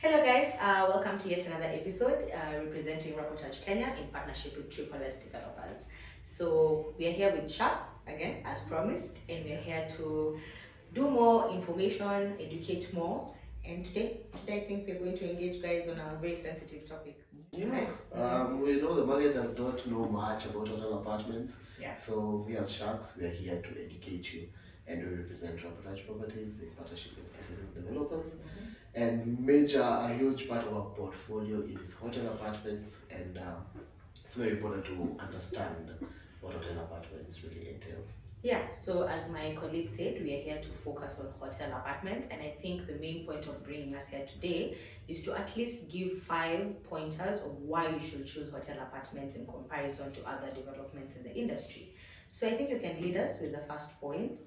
Hello guys, welcome to yet another episode representing Reportage Kenya in partnership with Triple S Developers. So we are here with Sharks again as promised, and we are here to do more information, educate more. And today I think we're going to engage guys on a very sensitive topic. Yeah, we know the market does not know much about hotel apartments. Yeah. So we as Sharks, we are here to educate you, and we represent Reportage Properties in partnership with SSS Developers. And a huge part of our portfolio is hotel apartments, and it's very important to understand what hotel apartments really entails. Yeah, so as my colleague said, we are here to focus on hotel apartments, and I think the main point of bringing us here today is to at least give 5 pointers of why you should choose hotel apartments in comparison to other developments in the industry. So I think you can lead us with the first point.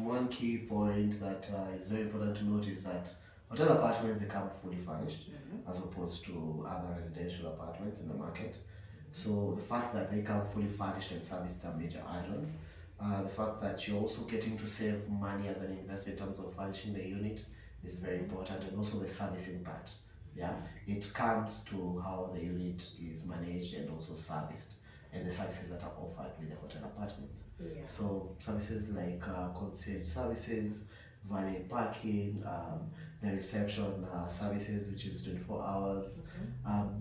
One key point that is very important to note is that hotel apartments, they come fully furnished as opposed to other residential apartments in the market. So the fact that they come fully furnished and serviced is a major add-on. The fact that you're also getting to save money as an investor in terms of furnishing the unit is very important, and also the servicing part. Yeah, it comes to how the unit is managed and also serviced, and the services that are offered with the hotel apartments. Yeah. So services like concierge services, valet parking, the reception services, which is 24 hours,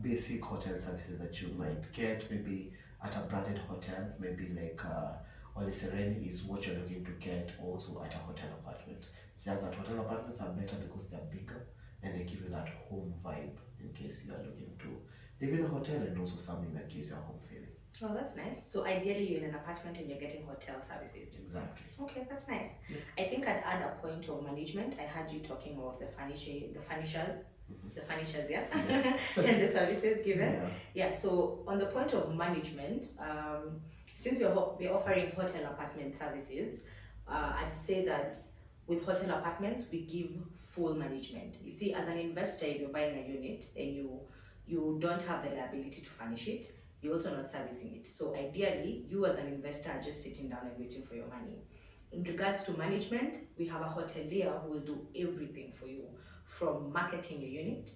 basic hotel services that you might get maybe at a branded hotel, maybe like Ole Sereni is what you're looking to get also at a hotel apartment. It's just that hotel apartments are better because they're bigger and they give you that home vibe in case you are looking to live in a hotel, and also something that gives you a home feeling. Oh, that's nice. So ideally you're in an apartment and you're getting hotel services. Exactly. Okay, that's nice. Yeah. I think I'd add a point of management. I heard you talking about the furnishers, yeah, Yes. and the services given. Yeah. Yeah. So on the point of management, since we're offering hotel apartment services, I'd say that with hotel apartments we give full management. You see, as an investor, if you're buying a unit and you don't have the liability to furnish it, you're also not servicing it. So ideally, you as an investor are just sitting down and waiting for your money. In regards to management, we have a hotelier who will do everything for you, from marketing your unit,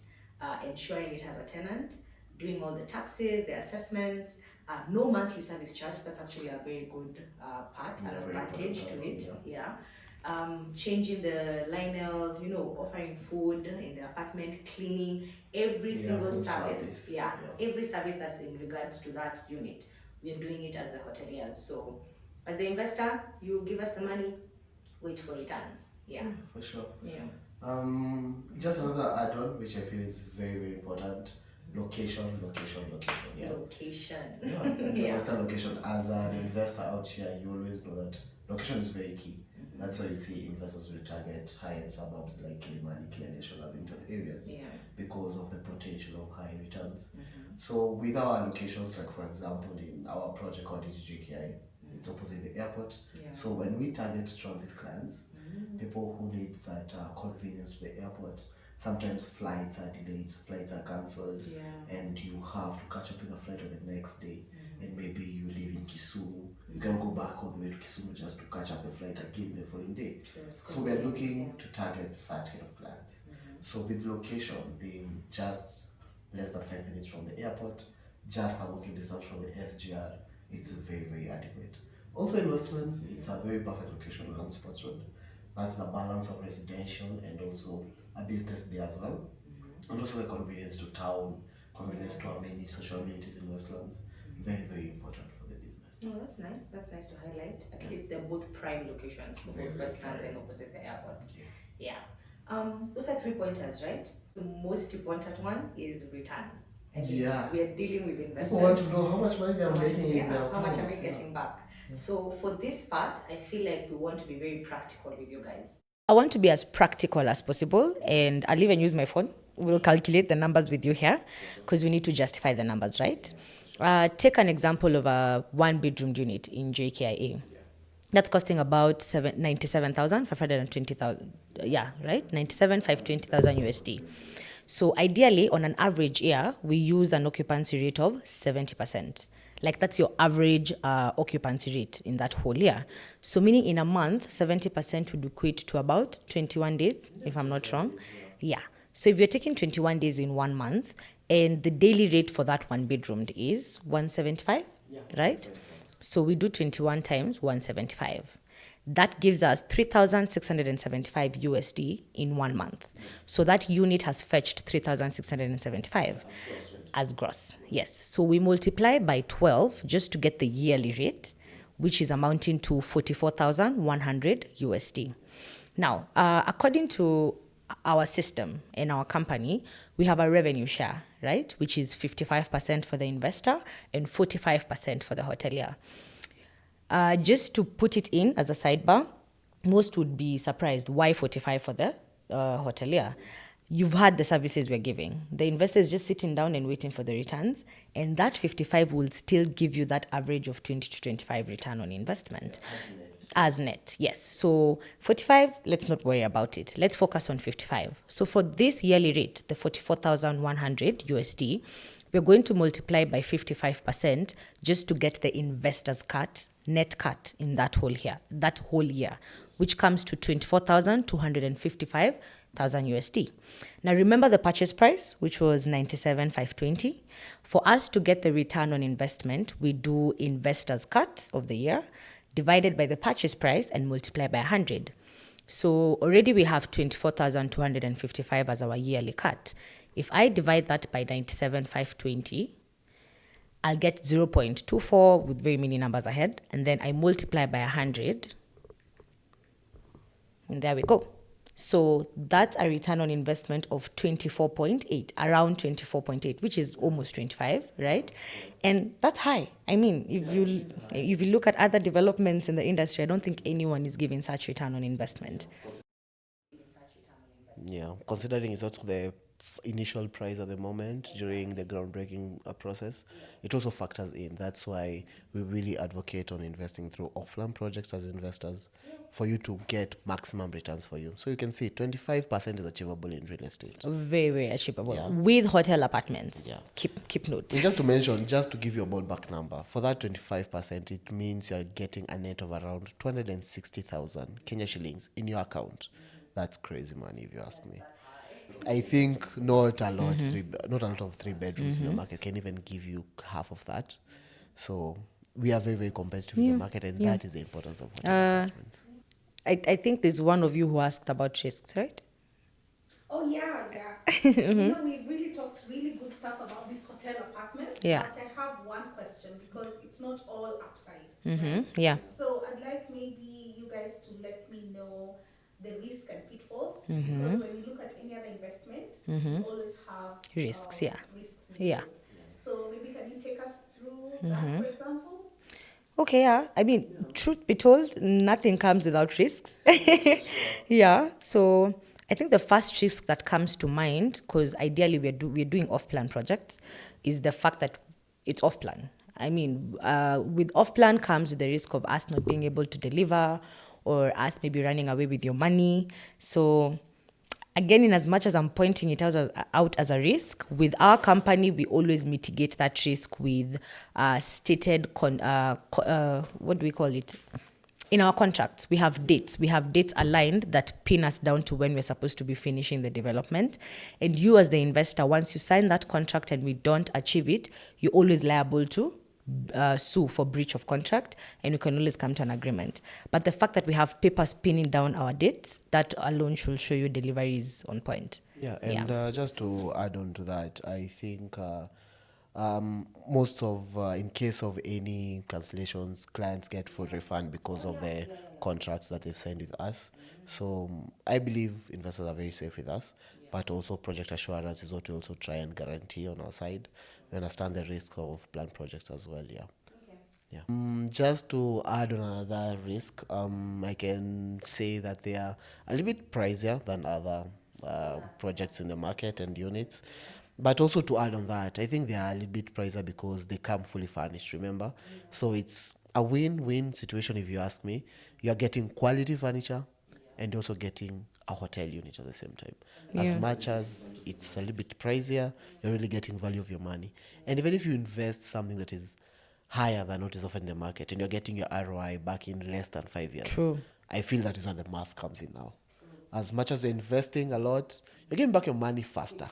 ensuring it has a tenant, doing all the taxes, the assessments, no monthly service charge. That's actually a very good part and advantage to it. Yeah. Changing the linel, offering food in the apartment, cleaning, every single service. Yeah, every service that's in regards to that unit, we're doing it as the hoteliers. So as the investor, you give us the money, wait for returns. Yeah, for sure. Yeah. Just another add-on which I feel is very, very important: location. Yeah. Location. Yeah. Location. As an investor out here, you always know that location is very key. That's why you see investors will target high-end suburbs like Kilimani, Kileleshwa, Lavington areas, because of the potential of high returns. So with our locations, like for example in our project called DGJKI, it's opposite the airport. So when we target transit clients, people who need that convenience to the airport, sometimes flights are delayed, flights are cancelled, and you have to catch up with a flight on the next day. And maybe you live in Kisumu, you can go back all the way to Kisumu just to catch up the flight again the following day. So we're looking to target such kind of clients. So with location being just less than 5 minutes from the airport, just a walking distance from the SGR, it's very, very adequate. Also in Westlands, it's a very perfect location along Sports Road. That's a balance of residential and also a business bay as well. And also the convenience to town, convenience to our many social amenities in Westlands. Very, very important for the business. Oh, that's nice. That's nice to highlight. At least they're both prime locations for both Westlands and opposite the airport. Yeah. Those are 3 pointers, right? The most important one is returns. We are dealing with investors. People want to know how much money they are making in their how much are we getting back? So for this part, I feel like we want to be very practical with you guys. I want to be as practical as possible, and I'll even use my phone. We'll calculate the numbers with you here because we need to justify the numbers, right? Take an example of a 1-bedroom unit in JKIA. That's costing about 97,520,000. Yeah, right? 97,520,000 USD. So ideally, on an average year, we use an occupancy rate of 70%. Like that's your average occupancy rate in that whole year. So meaning in a month, 70% would equate to about 21 days, if I'm not wrong. Yeah. So if you're taking 21 days in 1 month, and the daily rate for that one bedroom is 175, right? So we do 21 times 175. That gives us 3,675 USD in 1 month. So that unit has fetched 3,675 as gross. Yes. So we multiply by 12 just to get the yearly rate, which is amounting to 44,100 USD. Now, according to our system in our company, we have a revenue share, right? Which is 55% for the investor and 45% for the hotelier. Just to put it in as a sidebar, most would be surprised why 45 for the hotelier. You've had the services we're giving. The investor is just sitting down and waiting for the returns, and that 55 will still give you that average of 20 to 25 return on investment. As net, yes. So 45, let's not worry about it. Let's focus on 55. So for this yearly rate, the 44,100 USD, we're going to multiply by 55% just to get the investor's cut, net cut in that whole year, which comes to 24,255,000 USD. Now remember the purchase price, which was 97,520. For us to get the return on investment, we do investor's cut of the year divided by the purchase price and multiply by 100. So already we have 24,255 as our yearly cut. If I divide that by 97,520, I'll get 0.24 with very many numbers ahead, and then I multiply by 100, and there we go. So that's a return on investment of 24.8, around 24.8, which is almost 25, right? And that's high. I mean, if you look at other developments in the industry, I don't think anyone is giving such return on investment. Yeah, considering it's also the initial price at the moment during the groundbreaking process, it also factors in. That's why we really advocate on investing through offline projects as investors for you to get maximum returns for you. So you can see 25% is achievable in real estate. Very, very achievable. Yeah. With hotel apartments. Yeah. Keep notes. And just to mention, just to give you a ballpark number, for that 25%, it means you're getting a net of around 260,000 Kenya shillings in your account. That's crazy money, if you ask me. I think not a lot of three bedrooms in the market can even give you half of that. So we are very, very competitive in the market, and that is the importance of hotel apartments. I think there's one of you who asked about risks, right? Oh, yeah. We really talked really good stuff about these hotel apartments. Yeah. But I have one question because it's not all upside. Right? Yeah. So I'd like maybe you guys to let me know the risk and pitfalls. Because when you look at any other investment, you always have Risks, risks yeah. So maybe can you take us through that, for example? Okay, yeah. I mean, truth be told, nothing comes without risks. Yeah. So I think the first risk that comes to mind, because ideally we're doing off-plan projects, is the fact that it's off-plan. I mean, with off-plan comes the risk of us not being able to deliver, or us maybe running away with your money. So again, in as much as I'm pointing it out as a risk, with our company, we always mitigate that risk with stated, what do we call it? In our contracts, we have dates. We have dates aligned that pin us down to when we're supposed to be finishing the development. And you as the investor, once you sign that contract and we don't achieve it, you're always liable to sue for breach of contract, and you can always come to an agreement. But the fact that we have papers pinning down our dates, that alone should show you delivery is on point. Yeah, and just to add on to that, I think most of, in case of any cancellations, clients get full refund because of the contracts that they've signed with us. So I believe investors are very safe with us, but also project assurance is what we also try and guarantee on our side. We understand the risk of planned projects as well, yeah. Yeah. Just to add on another risk, I can say that they are a little bit pricier than other projects in the market and units. But also to add on that, I think they are a little bit pricier because they come fully furnished, remember? So it's a win-win situation if you ask me. You're getting quality furniture and also getting a hotel unit at the same time. As much as it's a little bit pricier, you're really getting value of your money. And even if you invest something that is higher than what is offered in the market, and you're getting your ROI back in less than 5 years. True. I feel that is when the math comes in now. As much as you're investing a lot, you're getting back your money faster.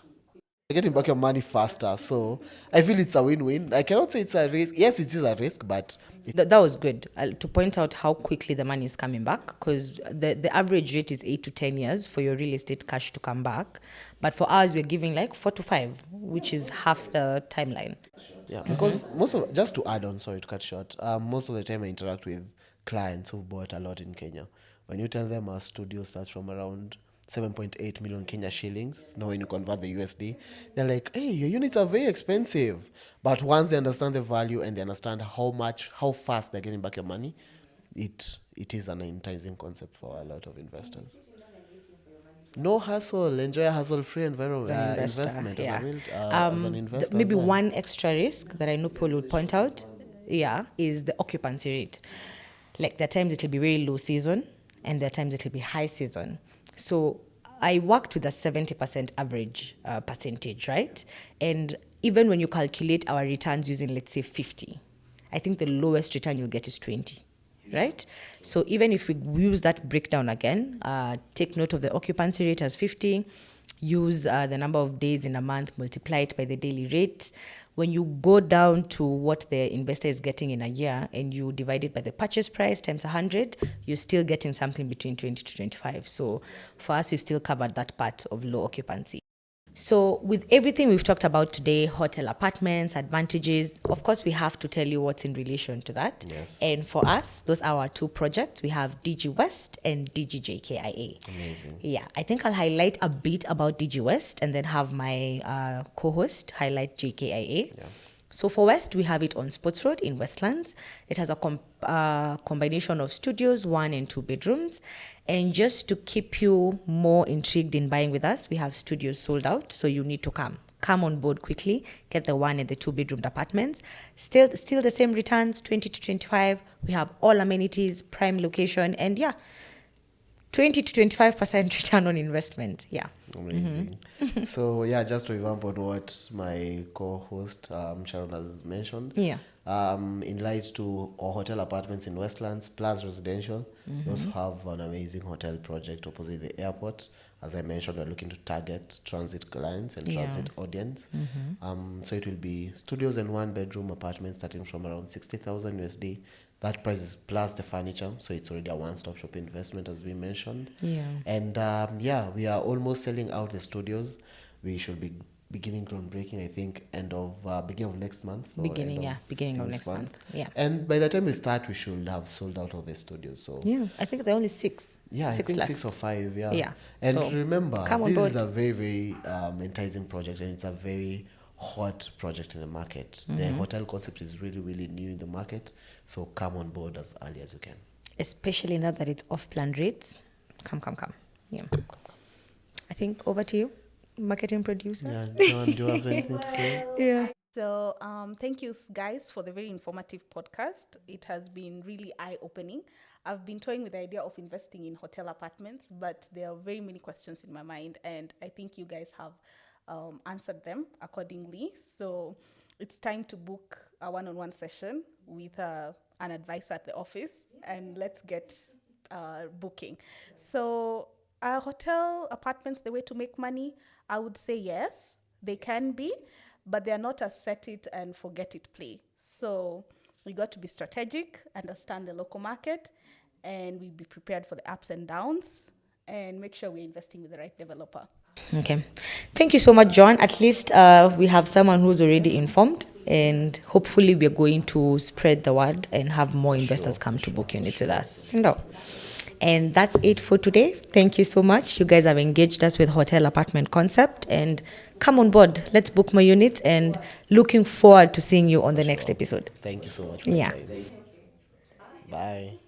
So I feel it's a win-win. I cannot say it's a risk. Yes, it is a risk, but That was good to point out how quickly the money is coming back, because the average rate is 8 to 10 years for your real estate cash to come back. But for ours, we're giving like 4 to 5, which is half the timeline. yeah, because just to add on, sorry to cut short, most of the time I interact with clients who've bought a lot in Kenya. When you tell them our studio starts from around 7.8 million Kenya shillings, now when you convert the USD, they're like, hey, your units are very expensive. But once they understand the value and they understand how fast they're getting back your money, it is an enticing concept for a lot of investors. No hassle, enjoy a hassle-free environment. As an investor, Investment yeah. as an investor. Maybe as well. one extra risk that I know Paul would point out, is the occupancy rate. Like there are times it will be very low season, and there are times it will be high season. So I worked with a 70% average percentage, right? And even when you calculate our returns using, let's say, 50, I think the lowest return you'll get is 20. Right? So even if we use that breakdown again, take note of the occupancy rate as 50, use the number of days in a month, multiply it by the daily rate. When you go down to what the investor is getting in a year and you divide it by the purchase price times 100, you're still getting something between 20 to 25. So for us, we've still covered that part of low occupancy. So with everything we've talked about today, hotel apartments, advantages, of course, we have to tell you what's in relation to that. Yes. And for us, those are our two projects. We have DG West and DGJKIA. Amazing. Yeah, I think I'll highlight a bit about DG West and then have my co-host highlight JKIA. Yeah. So for West, we have it on Sports Road in Westlands. It has a combination of studios, 1 and 2 bedrooms. And just to keep you more intrigued in buying with us, we have studios sold out, so you need to come on board quickly, get the 1 and the 2 bedroom apartments. Still the same returns, 20 to 25. We have all amenities, prime location, and 20 to 25% return on investment. Yeah. Amazing. So just to revamp on what my co-host Sharon has mentioned. Yeah. In light to our hotel apartments in Westlands plus residential, we also have an amazing hotel project opposite the airport. As I mentioned, we're looking to target transit clients and transit audience. So it will be studios and 1 bedroom apartments starting from around 60,000 USD. That price is plus the furniture, so it's already a one-stop shop investment, as we mentioned. Yeah. And we are almost selling out the studios. We should be beginning groundbreaking, I think, beginning of next month. Beginning of next month. Yeah. And by the time we start, we should have sold out of the studios. So I think there are only 6. Yeah, 6 I think left. 6 or 5. Yeah. Yeah. And So, remember, come on this board. is a very, very enticing project, and it's a very hot project in the market. The hotel concept is really, really new in the market. So come on board as early as you can. Especially now that it's off-plan rates. Come. Yeah. I think over to you, marketing producer. Yeah, John, do you have anything to say? Yeah. So thank you guys for the very informative podcast. It has been really eye-opening. I've been toying with the idea of investing in hotel apartments, but there are very many questions in my mind, and I think you guys have answered them accordingly. So it's time to book a one-on-one session with an advisor at the office, and let's get booking. So are hotel apartments the way to make money? I would say yes, they can be, but they are not a set it and forget it play. So we got to be strategic, understand the local market, and we be prepared for the ups and downs, and make sure we're investing with the right developer. Okay. Thank you so much, John. At least we have someone who's already informed, and hopefully we're going to spread the word and have more investors come to book units with us. And that's it for today. Thank you so much. You guys have engaged us with hotel apartment concept, and come on board. Let's book more units, and looking forward to seeing you on the next episode. Thank you so much for your time. Bye.